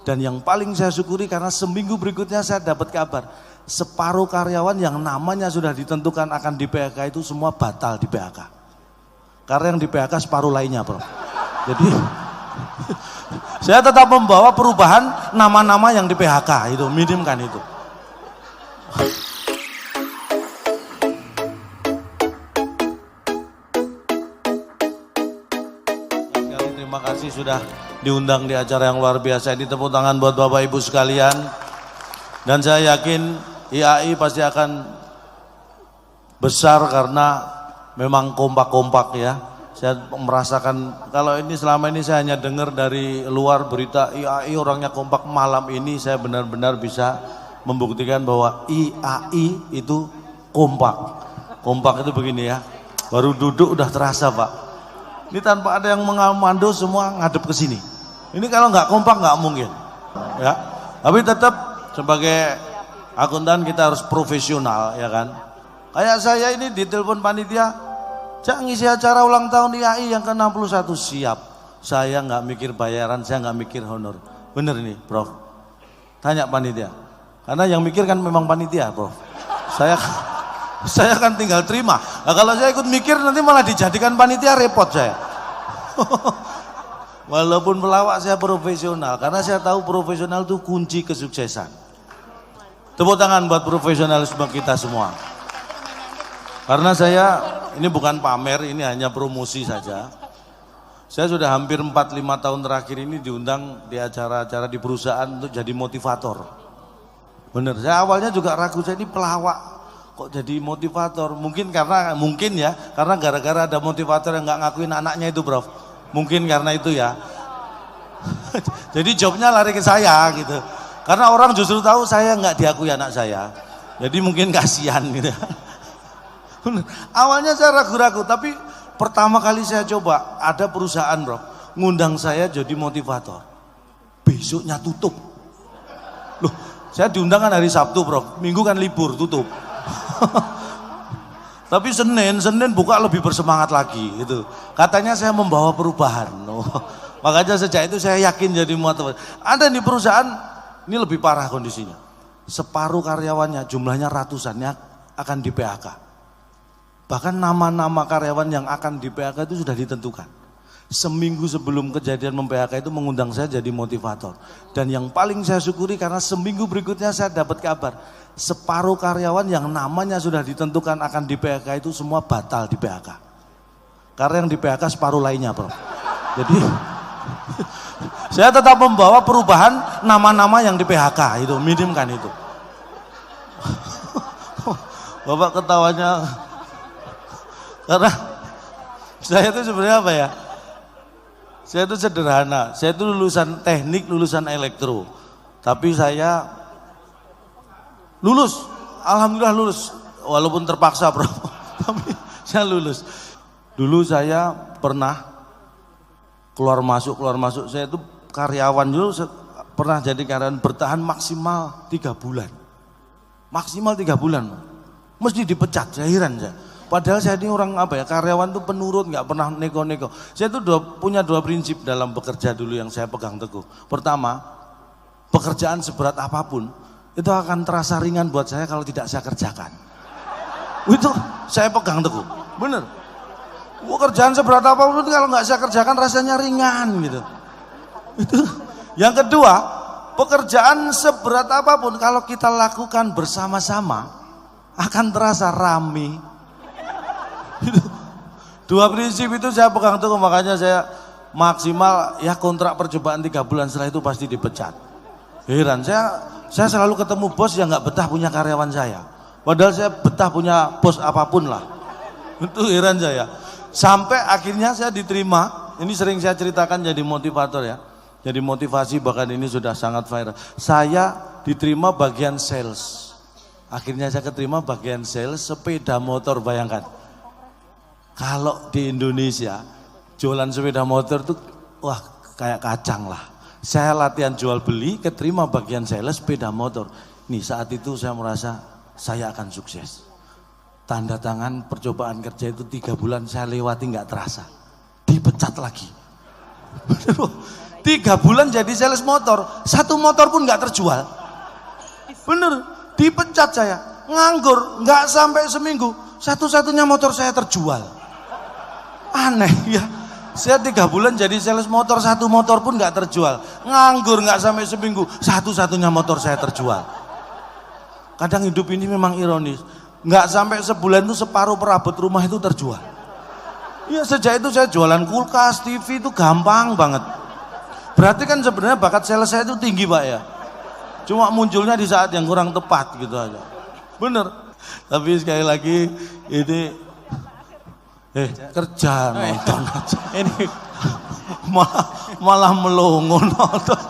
Dan yang paling saya syukuri karena seminggu berikutnya saya dapat kabar separuh karyawan yang namanya sudah ditentukan akan di PHK itu semua batal di PHK. Karena yang di PHK separuh lainnya, bro. Jadi saya tetap membawa perubahan nama-nama yang di PHK itu, minimkan itu. Terima kasih sudah diundang di acara yang luar biasa ini. Tepuk tangan buat Bapak Ibu sekalian. Dan saya yakin IAI pasti akan besar karena memang kompak-kompak ya. Saya merasakan kalau ini selama ini saya hanya dengar dari luar berita IAI orangnya kompak. Malam ini saya benar-benar bisa membuktikan bahwa IAI itu kompak. Kompak itu begini ya. Baru duduk udah terasa, Pak. Ini tanpa ada yang mengomando semua ngadep ke sini. Ini kalau nggak kompak nggak mungkin. Ya. Tapi tetap sebagai akuntan kita harus profesional ya kan. Kayak saya ini ditelepon panitia, "Cak ngisi acara ulang tahun IAI yang ke-61." Siap. Saya nggak mikir bayaran, saya nggak mikir honor. Bener nih, Prof. Tanya panitia. Karena yang mikir kan memang panitia, Prof. Saya kan tinggal terima. Nah, kalau saya ikut mikir nanti malah dijadikan panitia, repot saya. Walaupun pelawak saya profesional, karena saya tahu profesional itu kunci kesuksesan. Tepuk tangan buat profesionalisme kita semua. Karena saya ini bukan pamer, ini hanya promosi saja. Saya sudah hampir 4-5 tahun terakhir ini diundang di acara-acara di perusahaan untuk jadi motivator. Bener, saya awalnya juga ragu, saya ini pelawak kok jadi motivator. Mungkin karena gara-gara ada motivator yang nggak ngakuin anaknya itu, Prof. Mungkin karena itu ya. Jadi jobnya lari ke saya gitu. Karena orang justru tahu saya nggak diakui anak saya. Jadi mungkin kasihan gitu. Awalnya saya ragu-ragu, tapi pertama kali saya coba ada perusahaan, Bro, ngundang saya jadi motivator. Besoknya tutup. Loh, saya diundang kan hari Sabtu, Bro. Minggu kan libur, tutup. Tapi Senin buka lebih bersemangat lagi gitu. Katanya saya membawa perubahan. Makanya sejak itu saya yakin jadi motivator. Ada di perusahaan ini lebih parah kondisinya. Separuh karyawannya jumlahnya ratusannya akan di PHK. Bahkan nama-nama karyawan yang akan di PHK itu sudah ditentukan. Seminggu sebelum kejadian mem-PHK itu mengundang saya jadi motivator. Dan yang paling saya syukuri karena seminggu berikutnya saya dapat kabar separuh karyawan yang namanya sudah ditentukan akan di PHK itu semua batal di PHK. Karena yang di PHK separuh lainnya, Bro. Jadi saya tetap membawa perubahan nama-nama yang di PHK itu, minimkan itu. Bapak ketawanya karena saya itu sebenarnya apa ya? Saya itu sederhana, saya itu lulusan teknik, lulusan elektro. Tapi saya lulus, alhamdulillah lulus, walaupun terpaksa, Bro. Tapi saya lulus. Dulu saya pernah keluar masuk, saya itu karyawan dulu, pernah jadi karyawan bertahan maksimal 3 bulan. Maksimal 3 bulan. Mesti dipecat, saya heran saya. Padahal saya ini orang apa ya, karyawan itu penurut, nggak pernah nego-nego. Saya itu punya 2 prinsip dalam bekerja dulu yang saya pegang teguh. Pertama, pekerjaan seberat apapun itu akan terasa ringan buat saya kalau tidak saya kerjakan. Itu saya pegang teguh, bener. Pekerjaan seberat apapun kalau nggak saya kerjakan rasanya ringan gitu. Itu. Yang kedua, pekerjaan seberat apapun kalau kita lakukan bersama-sama akan terasa rame. 2 prinsip itu saya pegang teguh, makanya saya maksimal ya kontrak percobaan 3 bulan, setelah itu pasti dipecat. Heran, saya selalu ketemu bos yang nggak betah punya karyawan saya. Padahal saya betah punya bos apapun lah. Itu heran saya. Sampai akhirnya saya diterima, ini sering saya ceritakan jadi motivator ya. Jadi motivasi bahkan ini sudah sangat viral. Saya diterima bagian sales. Akhirnya saya keterima bagian sales sepeda motor, bayangkan. Kalau di Indonesia jualan sepeda motor tuh wah kayak kacang lah. Saya latihan jual beli, keterima bagian sales sepeda motor. Nih saat itu saya merasa saya akan sukses. Tanda tangan percobaan kerja itu 3 bulan saya lewati nggak terasa. Dipecat lagi. 3 bulan jadi sales motor, 1 motor pun nggak terjual. Bener, dipecat saya, nganggur, nggak sampai seminggu, satu-satunya motor saya terjual. Aneh ya, saya 3 bulan jadi sales motor, 1 motor pun nggak terjual, nganggur nggak sampai seminggu, satu-satunya motor saya terjual. Kadang hidup ini memang ironis, nggak sampai sebulan itu separuh perabot rumah itu terjual. Ya sejak itu saya jualan kulkas, TV itu gampang banget. Berarti kan sebenarnya bakat sales saya itu tinggi Pak ya. Cuma munculnya di saat yang kurang tepat gitu aja. Bener. Tapi sekali lagi ini kerja nonton aja. Ini malah melongo nonton.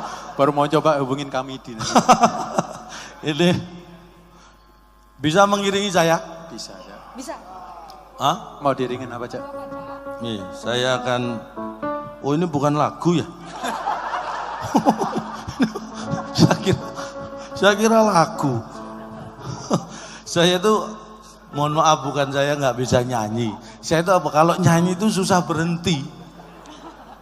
Baru mau coba hubungin kami di Ini bisa mengiringi saya? Bisa ya. Bisa. Hah? Mau diringin apa Cak? Nih, saya akan. Oh ini bukan lagu ya? saya kira lagu. Saya tuh mohon maaf bukan saya nggak bisa nyanyi. Saya itu apa? Kalau nyanyi itu susah berhenti.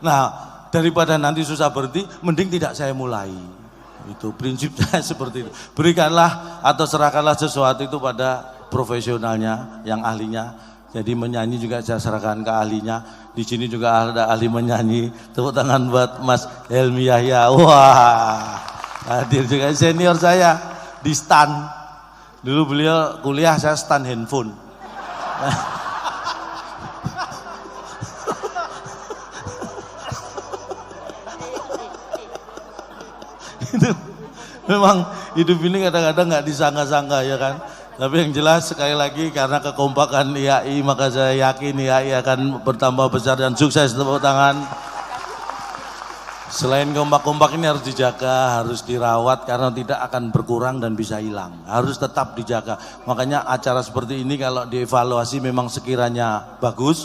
Nah daripada nanti susah berhenti, mending tidak saya mulai. Itu prinsip saya seperti itu. Berikanlah atau serahkanlah sesuatu itu pada profesionalnya, yang ahlinya. Jadi menyanyi juga saya serahkan ke ahlinya. Di sini juga ada ahli menyanyi. Tepuk tangan buat Mas Helmi Yahya. Wah, hadir juga senior saya di stand. Dulu beliau kuliah, saya stand handphone. Itu memang hidup ini kadang-kadang nggak disangka-sangka ya kan. Tapi yang jelas sekali lagi karena kekompakan IAI maka saya yakin IAI akan bertambah besar dan sukses. Tepuk tangan. Selain kompak-kompak ini harus dijaga, harus dirawat karena tidak akan berkurang dan bisa hilang. Harus tetap dijaga. Makanya acara seperti ini kalau dievaluasi memang sekiranya bagus.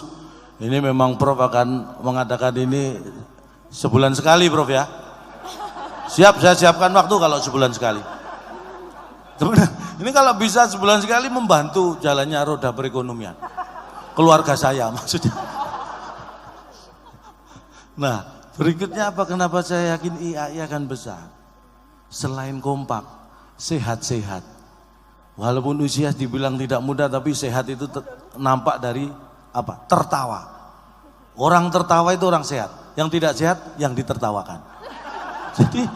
Ini memang Prof akan mengadakan ini sebulan sekali Prof ya. Siap, saya siapkan waktu kalau sebulan sekali. Ini kalau bisa sebulan sekali membantu jalannya roda perekonomian. Keluarga saya maksudnya. Nah, berikutnya apa? Kenapa saya yakin IAI akan besar? Selain kompak, sehat-sehat. Walaupun usia dibilang tidak muda, tapi sehat itu nampak dari apa? Tertawa. Orang tertawa itu orang sehat. Yang tidak sehat, yang ditertawakan. Jadi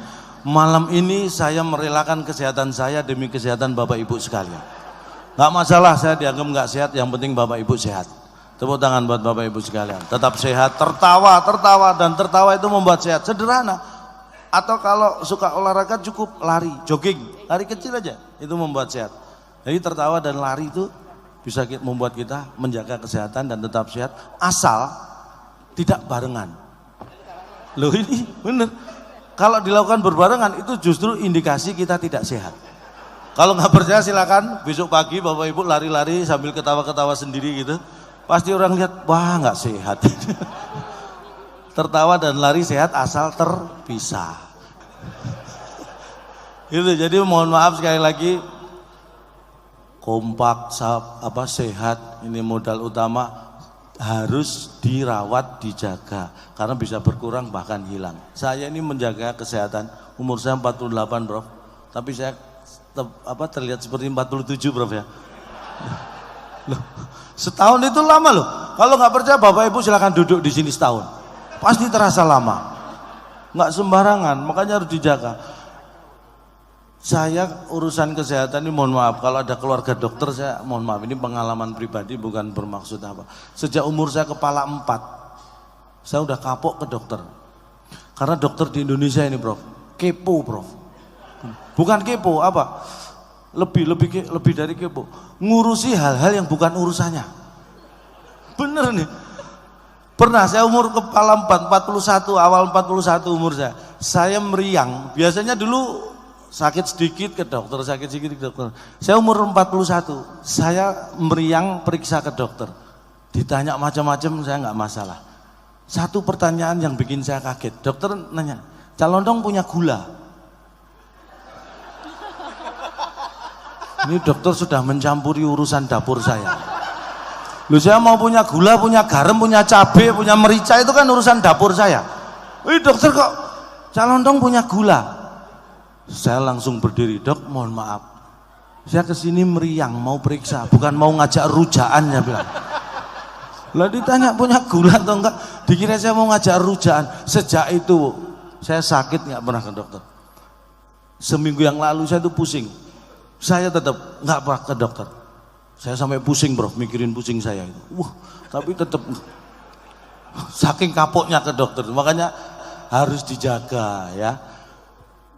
malam ini saya merelakan kesehatan saya demi kesehatan Bapak Ibu sekalian. Nggak masalah saya dianggap nggak sehat, yang penting Bapak Ibu sehat. Tepuk tangan buat Bapak Ibu sekalian. Tetap sehat, tertawa, dan tertawa itu membuat sehat. Sederhana. Atau kalau suka olahraga cukup lari, jogging, lari kecil aja, itu membuat sehat. Jadi tertawa dan lari itu bisa membuat kita menjaga kesehatan dan tetap sehat, asal tidak barengan. Loh ini bener. Kalau dilakukan berbarengan itu justru indikasi kita tidak sehat. Kalau nggak percaya silakan besok pagi Bapak Ibu lari-lari sambil ketawa-ketawa sendiri gitu. Pasti orang lihat, wah nggak sehat. Tertawa dan lari sehat asal terpisah. Gitu. Jadi mohon maaf sekali lagi, kompak, sehat ini modal utama. Harus dirawat, dijaga karena bisa berkurang bahkan hilang. Saya ini menjaga kesehatan, umur saya 48 Prof, tapi saya terlihat seperti 47 Prof ya. Loh, setahun itu lama loh. Kalau nggak percaya Bapak Ibu silakan duduk di sini setahun, pasti terasa lama. Nggak sembarangan, makanya harus dijaga. Saya urusan kesehatan ini mohon maaf, kalau ada keluarga dokter saya mohon maaf, ini pengalaman pribadi bukan bermaksud apa. Sejak umur saya kepala 4, saya udah kapok ke dokter. Karena dokter di Indonesia ini Prof, kepo Prof. Bukan kepo, apa? Lebih dari kepo. Ngurusi hal-hal yang bukan urusannya. Bener nih. Pernah saya umur kepala 41, awal 41 umur saya meriang. Biasanya dulu sakit sedikit ke dokter, sakit sedikit ke dokter. Saya umur 41, saya meriang periksa ke dokter. Ditanya macam-macam saya nggak masalah. Satu pertanyaan yang bikin saya kaget, dokter nanya, Calondong punya gula? Ini dokter sudah mencampuri urusan dapur saya. Loh saya mau punya gula, punya garam, punya cabai, punya merica, itu kan urusan dapur saya. Dokter kok Calontong punya gula. Saya langsung berdiri, Dok, mohon maaf. Saya kesini meriang, mau periksa, bukan mau ngajak rujaan, ya bilang. Lah ditanya punya gula atau enggak, dikira saya mau ngajak rujaan. Sejak itu saya sakit nggak pernah ke dokter. Seminggu yang lalu saya tuh pusing, saya tetap nggak pernah ke dokter. Saya sampai pusing bro, mikirin pusing saya itu. Tapi tetap saking kapoknya ke dokter. Makanya harus dijaga ya.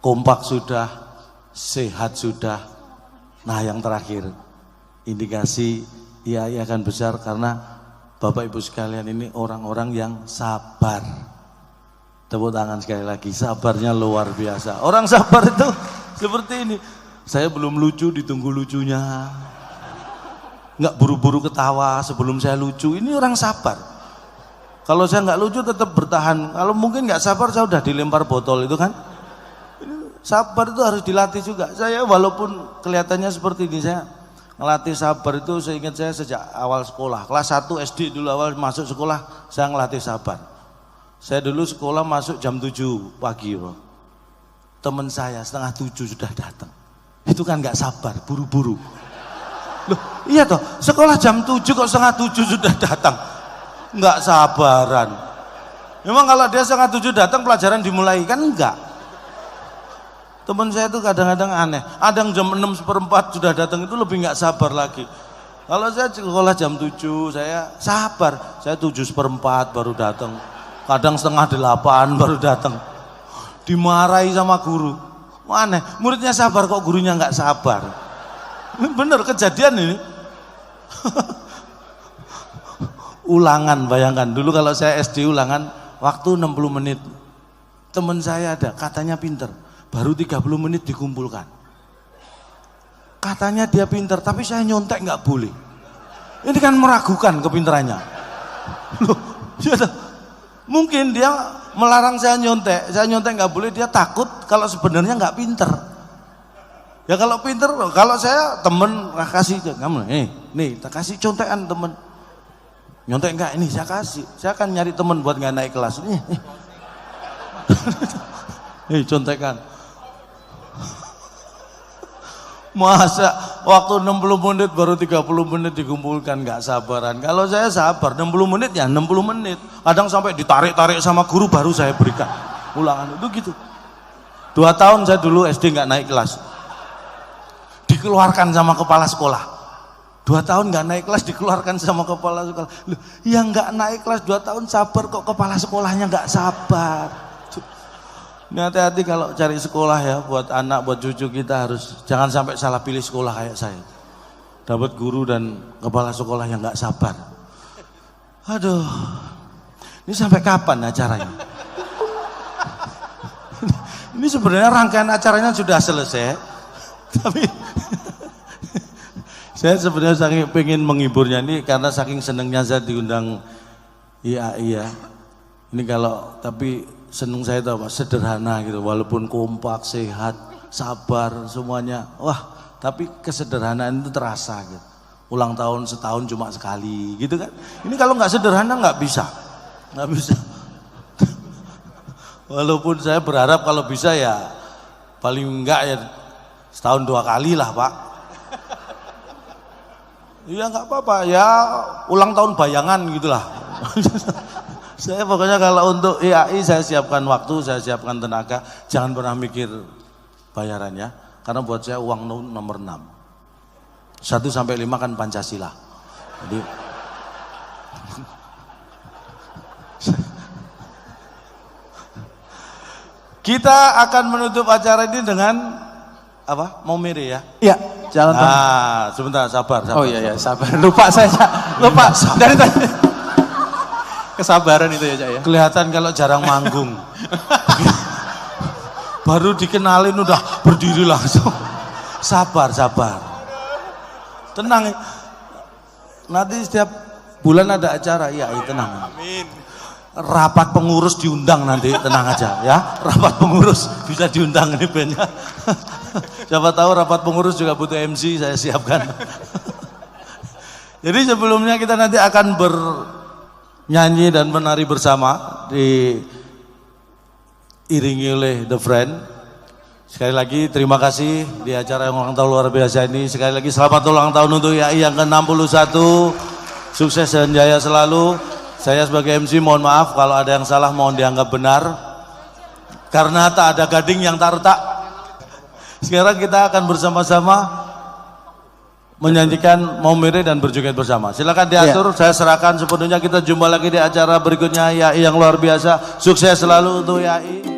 Kompak sudah, sehat sudah. Nah yang terakhir, indikasi IAI akan besar karena Bapak Ibu sekalian ini orang-orang yang sabar. Tepuk tangan sekali lagi, sabarnya luar biasa. Orang sabar itu seperti ini. Saya belum lucu, ditunggu lucunya. Nggak buru-buru ketawa sebelum saya lucu. Ini orang sabar. Kalau saya nggak lucu tetap bertahan. Kalau mungkin nggak sabar saya udah dilempar botol itu kan. Sabar itu harus dilatih juga. Saya walaupun kelihatannya seperti ini, saya ngelatih sabar itu saya ingat saya sejak awal sekolah. Kelas 1 SD dulu awal masuk sekolah, saya ngelatih sabar. Saya dulu sekolah masuk jam 7 pagi, bro. Teman saya setengah 7 sudah datang. Itu kan nggak sabar, buru-buru. Loh, iya toh, sekolah jam 7 kok setengah 7 sudah datang. Nggak sabaran. Memang kalau dia setengah 7 datang pelajaran dimulai, kan enggak. Teman saya itu kadang-kadang aneh, ada yang jam 6:15 sudah datang, itu lebih nggak sabar lagi. Kalau saya sekolah jam 7, saya sabar, saya 7:15 baru datang, kadang setengah 8 baru datang, dimarahi sama guru. Aneh, muridnya sabar kok gurunya nggak sabar. Ini bener kejadian ini. Ulangan, bayangkan dulu kalau saya SD ulangan waktu 60 menit. Teman saya ada, katanya pinter. Baru 30 menit dikumpulkan. Katanya dia pinter, tapi saya nyontek nggak boleh. Ini kan meragukan kepinterannya. Loh, ya, mungkin dia melarang saya nyontek nggak boleh, dia takut kalau sebenarnya nggak pinter. Ya kalau pinter, kalau saya temen kasih kamu, nih, tak kasih contekan temen. Nyontek enggak ini saya kasih, saya akan nyari temen buat nggak naik kelas. Contekan. Masa waktu 60 menit baru 30 menit dikumpulkan, nggak sabaran. Kalau saya sabar 60 menit ya 60 menit. Kadang sampai ditarik-tarik sama guru baru saya berikan ulangan itu gitu. 2 tahun saya dulu SD nggak naik kelas. Dikeluarkan sama kepala sekolah. 2 tahun nggak naik kelas dikeluarkan sama kepala sekolah. Loh, yang nggak naik kelas 2 tahun sabar kok kepala sekolahnya nggak sabar. Ini hati-hati kalau cari sekolah ya, buat anak, buat cucu kita harus jangan sampai salah pilih sekolah kayak saya. Dapat guru dan kepala sekolah yang nggak sabar. Aduh, ini sampai kapan acaranya? Ini sebenarnya rangkaian acaranya sudah selesai, tapi saya sebenarnya saking pengen menghiburnya ini karena saking senengnya saya diundang IAI ya. Ini kalau tapi seneng saya tahu Pak, sederhana gitu, walaupun kompak, sehat, sabar semuanya. Wah, tapi kesederhanaan itu terasa gitu. Ulang tahun setahun cuma sekali gitu kan. Ini kalau nggak sederhana nggak bisa. Walaupun saya berharap kalau bisa ya paling enggak ya setahun 2 kali lah Pak. Iya nggak apa-apa ya, ulang tahun bayangan gitulah. Saya pokoknya kalau untuk IAI saya siapkan waktu, saya siapkan tenaga, jangan pernah mikir bayarannya, karena buat saya uang nomor 6. 1 sampai 5 kan Pancasila. Jadi kita akan menutup acara ini dengan apa? Mau mere ya? Iya, jalan. Sebentar, sabar. Oh iya, sabar. Lupa saya, lupa. Dari tadi. Kesabaran itu ya Cak ya. Kelihatan kalau jarang manggung. Baru dikenalin udah berdiri langsung. Sabar. Tenang. Nanti setiap bulan ada acara, iya tenang. Amin. Rapat pengurus diundang nanti, tenang aja ya. Rapat pengurus bisa diundang ini bandnya. Siapa tahu rapat pengurus juga butuh MC, saya siapkan. Jadi sebelumnya kita nanti akan nyanyi dan menari bersama di diiringi oleh The Friend. Sekali lagi terima kasih di acara yang ulang tahun luar biasa ini. Sekali lagi selamat ulang tahun untuk IAI yang ke-61. Sukses dan jaya selalu. Saya sebagai MC mohon maaf kalau ada yang salah, mohon dianggap benar. Karena tak ada gading yang tak retak. Sekarang kita akan bersama-sama menyanyikan Maumere dan berjoget bersama. Silakan diatur, saya serahkan sepenuhnya. Kita jumpa lagi di acara berikutnya IAI yang luar biasa. Sukses selalu untuk IAI.